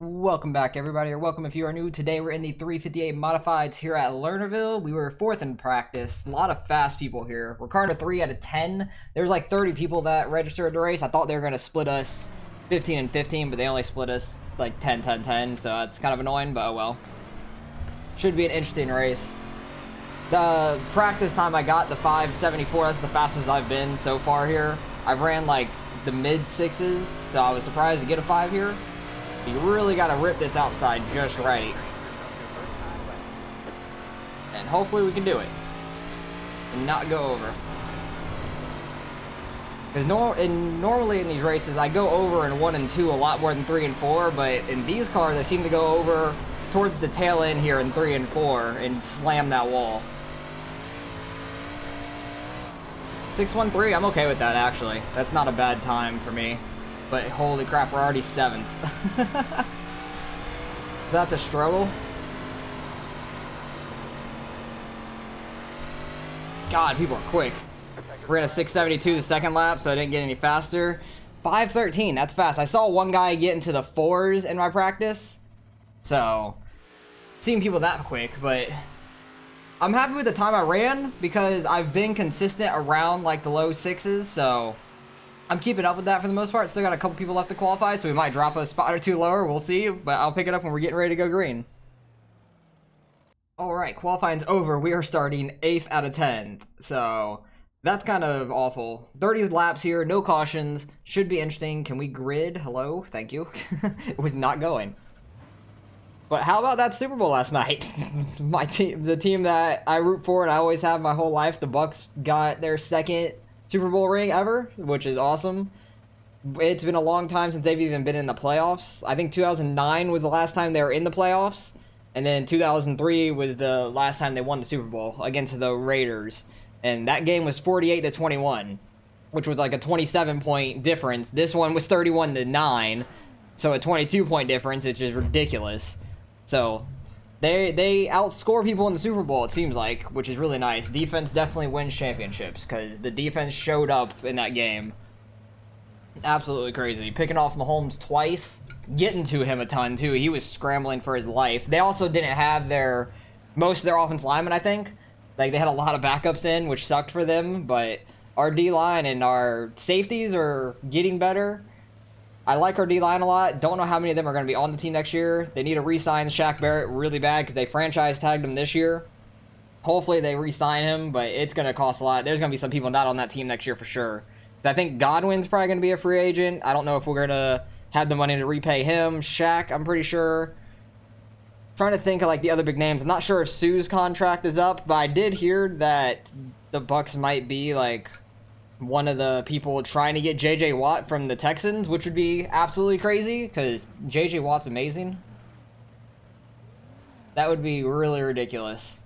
Welcome back, everybody, or welcome if you are new. Today we're in the 358 Modifieds here at Lernerville. We were 4th in practice. A lot of fast people here. We're currently 3 out of 10. There's like 30 people that registered the race. I thought they were going to split us 15 and 15, but they only split us like 10, 10, 10, so it's kind of annoying, but oh well. Should be an interesting race. The practice time I got, the 5:74, that's the fastest I've been so far here. I've ran like the mid-6s, so I was surprised to get a 5 here. You really got to rip this outside just right. And hopefully we can do it. And not go over. Because normally in these races, I go over in 1 and 2 a lot more than 3 and 4. But in these cars, I seem to go over towards the tail end here in 3 and 4 and slam that wall. 6:13, I'm okay with that actually. That's not a bad time for me. But holy crap, we're already 7th. That's a struggle. God, people are quick. We're at a 6:72 the second lap, so I didn't get any faster. 5:13, that's fast. I saw one guy get into the 4s in my practice. So, seeing people that quick, but I'm happy with the time I ran because I've been consistent around like the low 6s, so I'm keeping up with that for the most part. Still got a couple people left to qualify, so we might drop a spot or 2 lower. We'll see, but I'll pick it up when we're getting ready to go green. All right, qualifying's over. We are starting 8th out of 10, so that's kind of awful. 30 laps here, no cautions. Should be interesting. Can we grid? Hello? Thank you. It was not going. But how about that Super Bowl last night? My team, the team that I root for and I always have my whole life, the Bucs got their second Super Bowl ring ever, which is awesome. It's been a long time since they've even been in the playoffs. I think 2009 was the last time they were in the playoffs, and then 2003 was the last time they won the Super Bowl against the Raiders, and that game was 48-21, which was like a 27-point difference. This one was 31-9, so a 22-point difference, which is ridiculous. So They outscore people in the Super Bowl, it seems like, which is really nice. Defense definitely wins championships, because the defense showed up in that game. Absolutely crazy. Picking off Mahomes twice, getting to him a ton, too. He was scrambling for his life. They also didn't have most of their offensive linemen, I think. Like, they had a lot of backups in, which sucked for them, but our D-line and our safeties are getting better. I like our D-line a lot. Don't know how many of them are going to be on the team next year. They need to re-sign Shaq Barrett really bad because they franchise tagged him this year. Hopefully they re-sign him, but it's going to cost a lot. There's going to be some people not on that team next year for sure. I think Godwin's probably going to be a free agent. I don't know if we're going to have the money to repay him. Shaq, I'm pretty sure. Trying to think of like the other big names. I'm not sure if Sue's contract is up, but I did hear that the Bucs might be like one of the people trying to get JJ Watt from the Texans, which would be absolutely crazy because JJ Watt's amazing. That would be really ridiculous.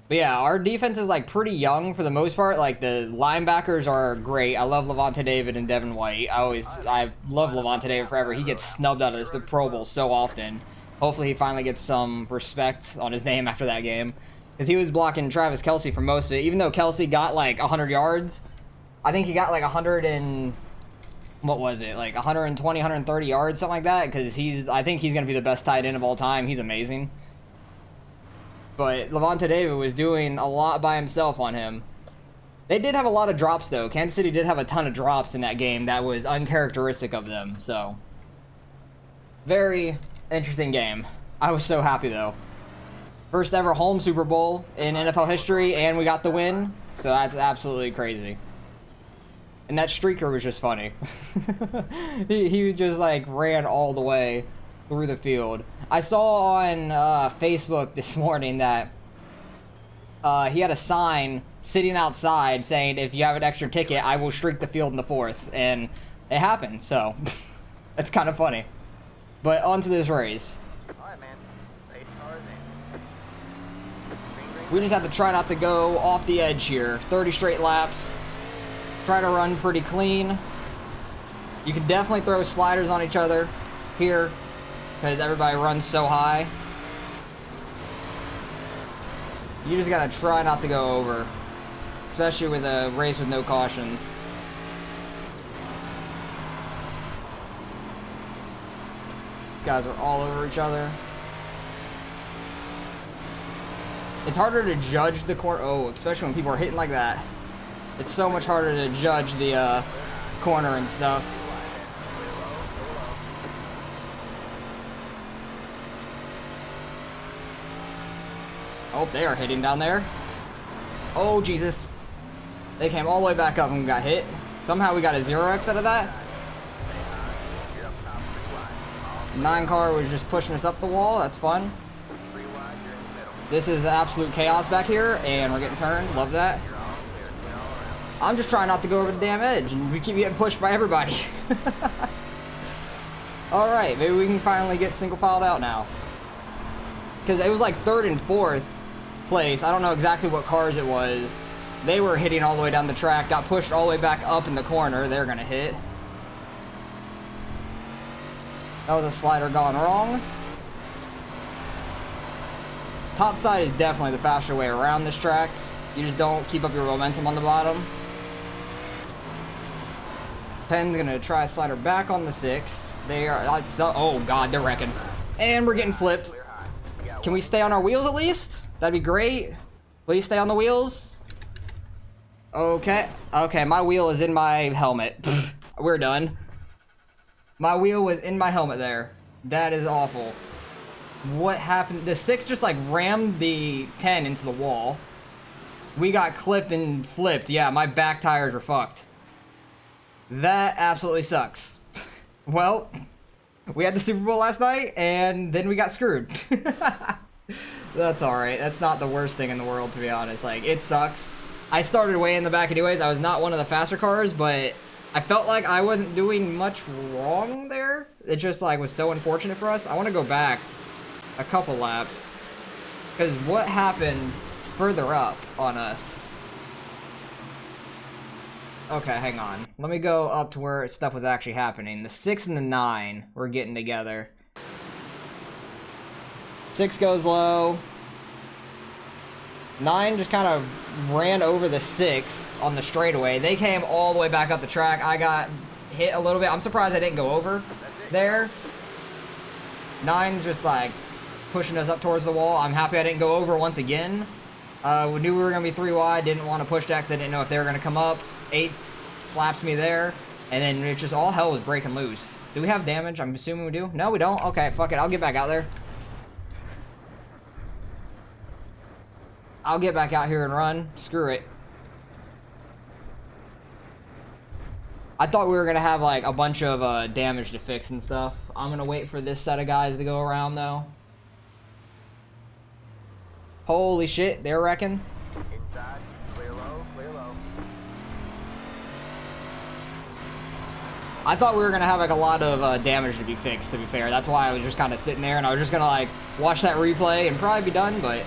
But yeah, our defense is like pretty young for the most part. Like the linebackers are great. I love Levante David and Devin White. I've loved Levante David forever. He gets snubbed out of the Pro Bowl so often. Hopefully he finally gets some respect on his name after that game. Because he was blocking Travis Kelce for most of it. Even though Kelce got like 100 yards, I think he got like 100 and, what was it, like 120, 130 yards, something like that. Because I think he's going to be the best tight end of all time. He's amazing. But Levante David was doing a lot by himself on him. They did have a lot of drops, though. Kansas City did have a ton of drops in that game that was uncharacteristic of them. So, very interesting game. I was so happy, though. First ever home Super Bowl in NFL history, and we got the win. So that's absolutely crazy. And that streaker was just funny. he just like ran all the way through the field. I saw on Facebook this morning that he had a sign sitting outside saying, if you have an extra ticket, I will streak the field in the 4th. And it happened, so it's kind of funny. But on to this race. We just have to try not to go off the edge here. 30 straight laps. Try to run pretty clean. You can definitely throw sliders on each other here because everybody runs so high. You just gotta try not to go over, especially with a race with no cautions. Guys are all over each other. It's harder to judge the corner. Oh, especially when people are hitting like that. It's so much harder to judge the corner and stuff. Oh, they are hitting down there. Oh, Jesus. They came all the way back up and got hit. Somehow we got a 0x out of that. 9 car was just pushing us up the wall. That's fun. This is absolute chaos back here, and we're getting turned. Love that. I'm just trying not to go over the damn edge, and we keep getting pushed by everybody. Alright, maybe we can finally get single filed out now. Because it was like 3rd and 4th place. I don't know exactly what cars it was. They were hitting all the way down the track, got pushed all the way back up in the corner. They're going to hit. That was a slider gone wrong. Top side is definitely the faster way around this track. You just don't keep up your momentum on the bottom. 10's gonna try a slider back on the 6. They are, oh god, they're wrecking. And we're getting flipped. Can we stay on our wheels at least? That'd be great. Please stay on the wheels. Okay, okay, my wheel is in my helmet. We're done. My wheel was in my helmet there. That is awful. What happened? The 6 just like rammed the 10 into the wall. We got clipped and flipped. Yeah, my back tires are fucked. That absolutely sucks. Well, we had the Super Bowl last night and then we got screwed. That's alright. That's not the worst thing in the world, to be honest. Like, it sucks. I started way in the back anyways. I was not one of the faster cars, but I felt like I wasn't doing much wrong there. It just like was so unfortunate for us. I want to go back a couple laps, because what happened further up on us? Okay, hang on. Let me go up to where stuff was actually happening. The 6 and the 9 were getting together. 6 goes low. 9 just kind of ran over the 6 on the straightaway. They came all the way back up the track. I got hit a little bit. I'm surprised I didn't go over there. 9's just like pushing us up towards the wall. I'm happy I didn't go over once again. We knew we were going to be 3 wide. Didn't want to push that because I didn't know if they were going to come up. 8 slaps me there. And then it just all hell was breaking loose. Do we have damage? I'm assuming we do. No, we don't. Okay, fuck it. I'll get back out there. I'll get back out here and run. Screw it. I thought we were going to have like a bunch of damage to fix and stuff. I'm going to wait for this set of guys to go around though. Holy shit, they're wrecking. Inside, clear low, clear low. I thought we were going to have like a lot of damage to be fixed, to be fair. That's why I was just kind of sitting there and I was just going to like watch that replay and probably be done, but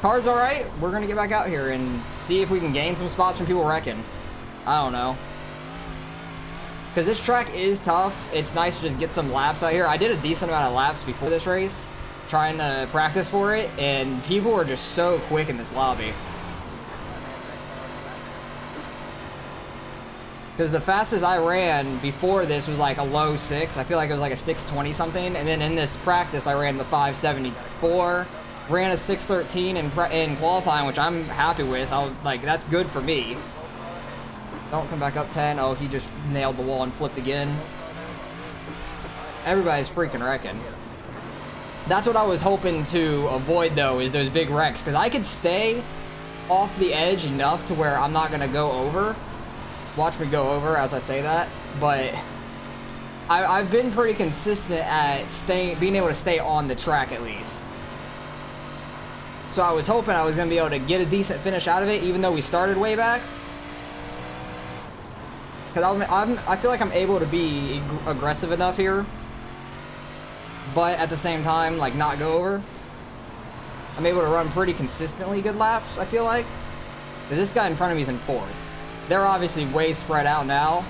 car's alright. We're going to get back out here and see if we can gain some spots from people wrecking. I don't know. Because this track is tough. It's nice to just get some laps out here. I did a decent amount of laps before this race, trying to practice for it, and people were just so quick in this lobby. Because the fastest I ran before this was like a low 6. I feel like it was like a 6:20 something. And then in this practice, I ran the 5:74. Ran a 6:13 in qualifying, which I'm happy with. Like, that's good for me. Don't come back up 10. Oh, he just nailed the wall and flipped again. Everybody's freaking wrecking. That's what I was hoping to avoid, though, is those big wrecks. Because I could stay off the edge enough to where I'm not going to go over. Watch me go over as I say that. But I've been pretty consistent at being able to stay on the track at least. So I was hoping I was going to be able to get a decent finish out of it, even though we started way back. Because I feel like I'm able to be aggressive enough here. But at the same time, like, not go over. I'm able to run pretty consistently good laps, I feel like. This guy in front of me is in 4th. They're obviously way spread out now.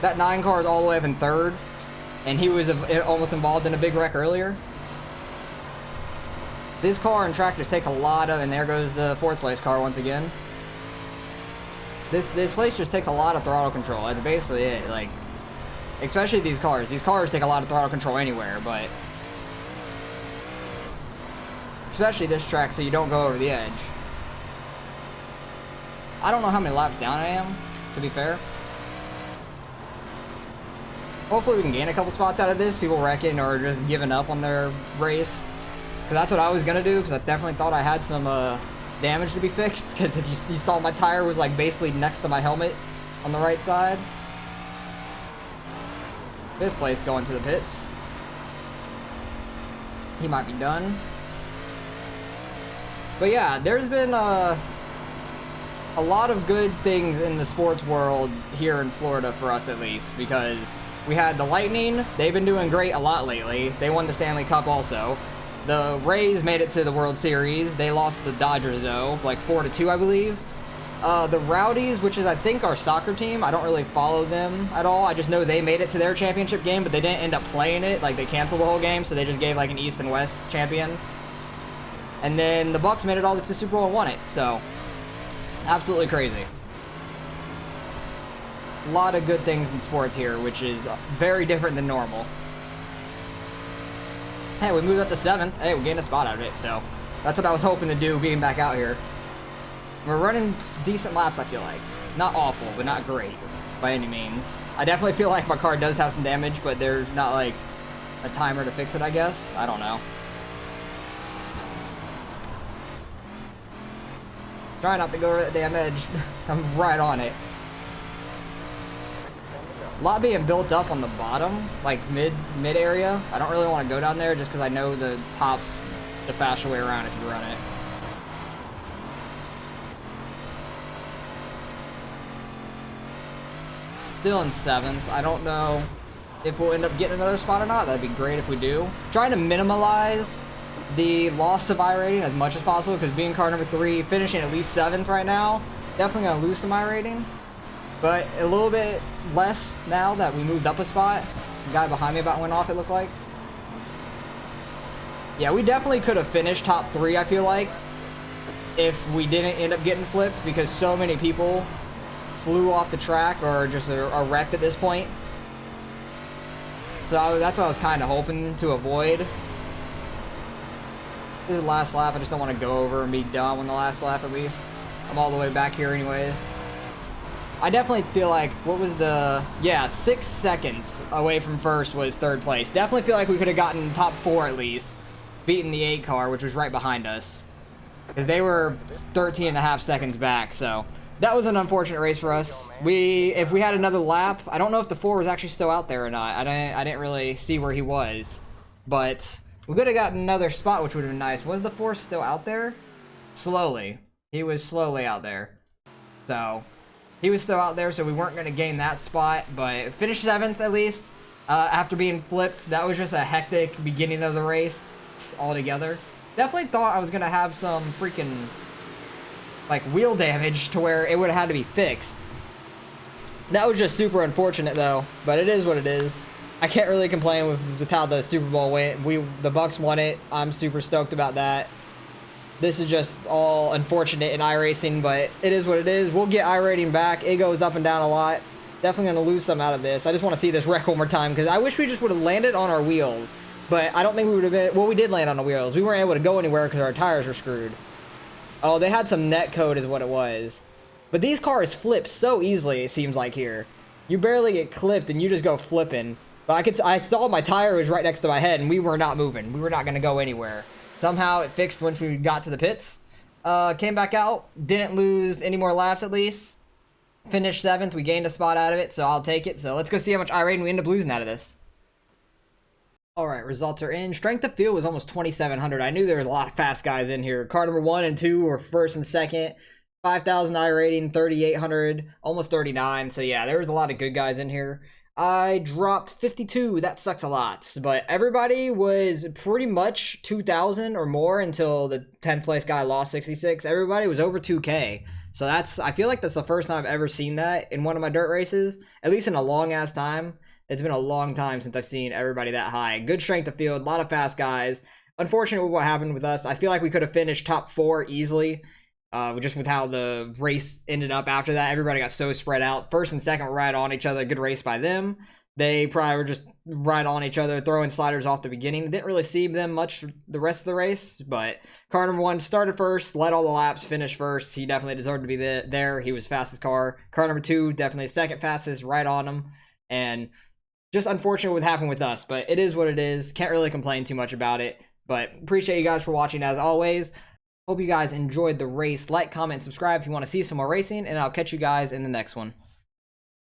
That 9 car is all the way up in 3rd. And he was almost involved in a big wreck earlier. This car and track just takes a lot of... And there goes the 4th place car once again. This place just takes a lot of throttle control. That's basically it. Like, Especially these cars. These cars take a lot of throttle control anywhere, but especially this track so you don't go over the edge. I don't know how many laps down I am, to be fair. Hopefully we can gain a couple spots out of this. People wrecking or just giving up on their race. Because that's what I was going to do, because I definitely thought I had some damage to be fixed. Because if you saw my tire was like basically next to my helmet on the right side. Fifth place going to the pits. He might be done. But yeah, there's been a lot of good things in the sports world here in Florida for us at least, because we had the Lightning. They've been doing great a lot lately. They won the Stanley Cup also. The Rays made it to the World Series. They lost to the Dodgers though, like 4-2 I believe. The Rowdies, which is I think our soccer team, I don't really follow them at all. I just know they made it to their championship game, but they didn't end up playing it. Like they canceled the whole game, so they just gave like an East and West champion. And then the Bucs made it all to the Super Bowl and won it. So absolutely crazy. A lot of good things in sports here, which is very different than normal. Hey, we moved up to 7th. Hey, we gained a spot out of it, so that's what I was hoping to do being back out here. We're running decent laps, I feel like. Not awful, but not great by any means. I definitely feel like my car does have some damage, but there's not like a timer to fix it, I guess. I don't know. Try not to go to that damn edge. I'm right on it. A lot being built up on the bottom, like mid area. I don't really want to go down there just because I know the top's the faster way around if you run it. Still in 7th. I don't know if we'll end up getting another spot or not. That'd be great if we do. Trying to minimize the loss of iRating as much as possible, because being car number 3, finishing at least 7th right now, definitely gonna lose some iRating. But a little bit less now that we moved up a spot. The guy behind me about went off, it looked like. Yeah, we definitely could have finished top 3, I feel like, if we didn't end up getting flipped, because so many people flew off the track or just are wrecked at this point. So that's what I was kind of hoping to avoid. This is the last lap. I just don't want to go over and be done on the last lap at least. I'm all the way back here anyways. I definitely feel like, what was the... Yeah, 6 seconds away from first was 3rd place. Definitely feel like we could have gotten top 4 at least. Beating the 8 car, which was right behind us. Because they were 13.5 seconds back, so... That was an unfortunate race for us. If we had another lap, I don't know if the 4 was actually still out there or not. I didn't really see where he was. But we could have gotten another spot, which would have been nice. Was the 4 still out there? Slowly. He was slowly out there. So... He was still out there, so we weren't going to gain that spot, but finished 7th at least after being flipped. That was just a hectic beginning of the race altogether. Definitely thought I was going to have some freaking like wheel damage to where it would have had to be fixed. That was just super unfortunate though, but it is what it is. I can't really complain with how the Super Bowl went. The Bucs won it. I'm super stoked about that. This is just all unfortunate in iRacing, but it is what it is. We'll get iRating back. It goes up and down a lot. Definitely going to lose some out of this. I just want to see this wreck one more time, because I wish we just would have landed on our wheels. But I don't think we would have been... Well, we did land on the wheels. We weren't able to go anywhere because our tires were screwed. Oh, they had some net code is what it was. But these cars flip so easily, it seems like here. You barely get clipped and you just go flipping. But I saw my tire was right next to my head and we were not moving. We were not going to go anywhere. Somehow it fixed once we got to the pits. Came back out. Didn't lose any more laps at least. Finished 7th. We gained a spot out of it, so I'll take it. So let's go see how much iRating we end up losing out of this. Alright, results are in. Strength of field was almost 2,700. I knew there was a lot of fast guys in here. Car number 1 and 2 were 1st and 2nd. 5,000 iRating, 3,800, almost 39. So yeah, there was a lot of good guys in here. I dropped 52. That sucks a lot. But everybody was pretty much 2,000 or more until the 10th place guy lost 66. Everybody was over 2K. So I feel like that's the first time I've ever seen that in one of my dirt races, at least in a long ass time. It's been a long time since I've seen everybody that high. Good strength of field, a lot of fast guys. Unfortunate with what happened with us. I feel like we could have finished top 4 easily. Just with how the race ended up after that. Everybody got so spread out. 1st and 2nd were right on each other. Good race by them. They probably were just right on each other, throwing sliders off the beginning. Didn't really see them much the rest of the race, but car number 1 started first, led all the laps, finished first. He definitely deserved to be there. He was fastest car. Car number 2, definitely second fastest, right on him. And just unfortunate what happened with us, but it is what it is. Can't really complain too much about it, but appreciate you guys for watching as always. Hope you guys enjoyed the race. Like, comment, subscribe if you want to see some more racing, and I'll catch you guys in the next one.